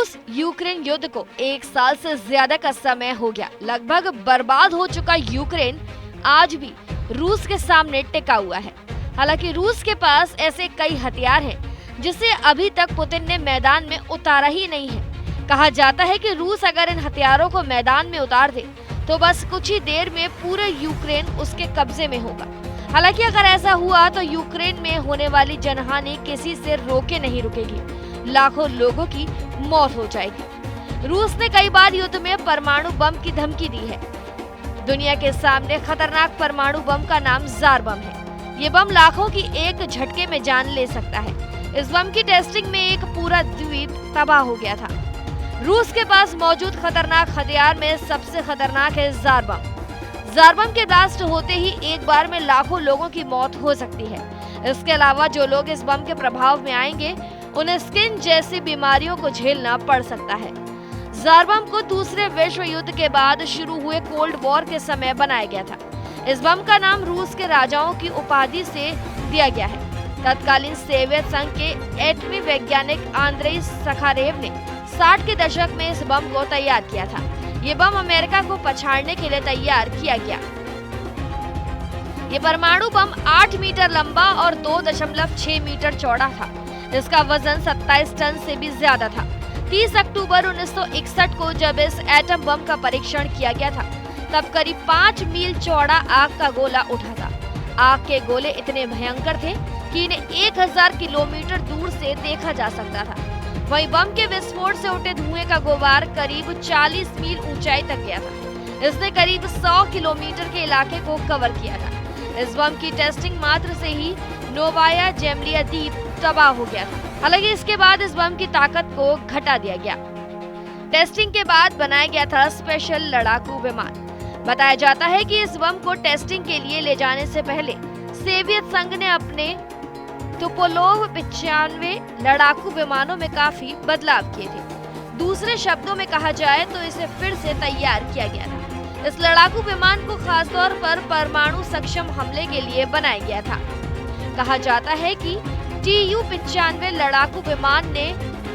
रूस यूक्रेन युद्ध को 1 साल से ज्यादा का समय हो गया। लगभग बर्बाद हो चुका यूक्रेन आज भी रूस के सामने टिका हुआ है। हालांकि रूस के पास ऐसे कई हथियार हैं जिसे अभी तक पुतिन ने मैदान में उतारा ही नहीं है। कहा जाता है कि रूस अगर इन हथियारों को मैदान में उतार दे तो बस कुछ ही देर में पूरा यूक्रेन उसके कब्जे में होगा। हालांकि अगर ऐसा हुआ तो यूक्रेन में होने वाली जनहानि किसी से रोके नहीं रुकेगी, लाखों लोगों की मौत हो जाएगी। रूस ने कई बार युद्ध में परमाणु बम की धमकी दी है। दुनिया के सामने खतरनाक परमाणु बम का नाम जार बम है। ये बम लाखों की एक झटके में जान ले सकता है। इस बम की टेस्टिंग में एक पूरा द्वीप तबाह हो गया था। रूस के पास मौजूद खतरनाक हथियार में सबसे खतरनाक है जार बम। जार बम के ब्लास्ट होते ही एक बार में लाखों लोगों की मौत हो सकती है। इसके अलावा जो लोग इस बम के प्रभाव में आएंगे उन्हें स्किन जैसी बीमारियों को झेलना पड़ सकता है। जार बम को दूसरे विश्व युद्ध के बाद शुरू हुए कोल्ड वॉर के समय बनाया गया था। इस बम का नाम रूस के राजाओं की उपाधि से दिया गया है। तत्कालीन सोवियत संघ के एटमी वैज्ञानिक आंद्रेई सखारेव ने 60 के दशक में इस बम को तैयार किया था। ये बम अमेरिका को पछाड़ने के लिए तैयार किया गया। ये परमाणु बम 8 मीटर लंबा और 2.6 मीटर चौड़ा था। इसका वजन 27 टन से भी ज्यादा था। 30 अक्टूबर 1961 को जब इस एटम बम का परीक्षण किया गया था तब करीब 5 मील चौड़ा आग का गोला उठा था। आग के गोले इतने भयंकर थे कि इन्हें 1000 किलोमीटर दूर से देखा जा सकता था। वहीं बम के विस्फोट से उठे धुएं का गुबार करीब 40 मील ऊंचाई तक गया था। इसने करीब 100 किलोमीटर के इलाके को कवर किया था। इस बम की टेस्टिंग मात्र से ही नोवाया जेमलिया द्वीप तबाह हो गया था। हालांकि इसके बाद इस बम की ताकत को घटा दिया गया। टेस्टिंग के बाद बनाया गया था स्पेशल लड़ाकू विमान। बताया जाता है कि इस बम को टेस्टिंग के लिए ले जाने से पहले सोवियत संघ ने अपने तुपोलोव 95 लड़ाकू विमानों में काफी बदलाव किए थे। दूसरे शब्दों में कहा जाए तो इसे फिर से तैयार किया गया था। इस लड़ाकू विमान को खासतौर पर परमाणु सक्षम हमले के लिए बनाया गया था। कहा जाता है कि Tu-95 लड़ाकू विमान ने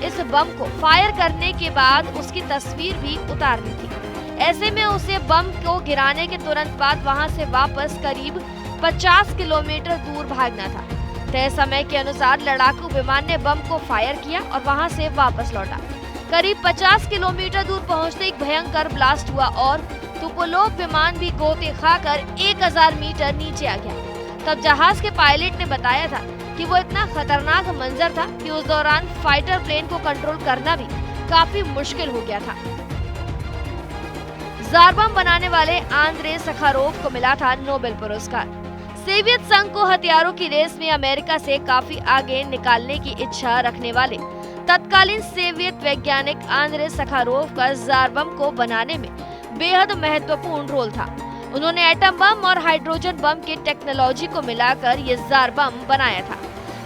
इस बम को फायर करने के बाद उसकी तस्वीर भी उतारनी थी। ऐसे में उसे बम को गिराने के तुरंत बाद वहां से वापस करीब 50 किलोमीटर दूर भागना था। तय समय के अनुसार लड़ाकू विमान ने बम को फायर किया और वहां से वापस लौटा। करीब 50 किलोमीटर दूर पहुंचते एक भयंकर ब्लास्ट हुआ और तुपोलोव विमान भी गोते खाकर 1000 मीटर नीचे आ गया। तब जहाज के पायलट ने बताया था कि वो इतना खतरनाक मंजर था कि उस दौरान फाइटर प्लेन को कंट्रोल करना भी काफी मुश्किल हो गया था। जार बम बनाने वाले आंद्रे सखारोव को मिला था नोबेल पुरस्कार। सोवियत संघ को हथियारों की रेस में अमेरिका से काफी आगे निकालने की इच्छा रखने वाले तत्कालीन सोवियत वैज्ञानिक आंद्रे सखारोव का जार बम को बनाने में बेहद महत्वपूर्ण रोल था। उन्होंने एटम बम और हाइड्रोजन बम की टेक्नोलॉजी को मिलाकर ये जार बम बनाया था।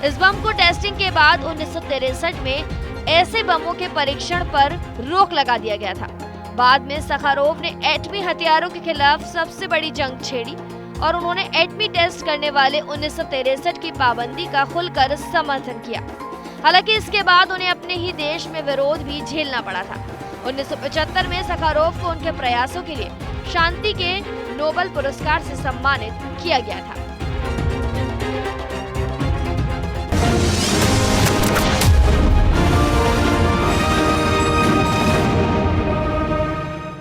इस बम को टेस्टिंग के बाद 1963 में ऐसे बमों के परीक्षण पर रोक लगा दिया गया था। बाद में सखारोव ने एटमी हथियारों के खिलाफ सबसे बड़ी जंग छेड़ी और उन्होंने एटमी टेस्ट करने वाले 1963 की पाबंदी का खुलकर समर्थन किया। हालांकि इसके बाद उन्हें अपने ही देश में विरोध भी झेलना पड़ा था। 1975 में सखारोव को उनके प्रयासों के लिए शांति के नोबेल पुरस्कार से सम्मानित किया गया था।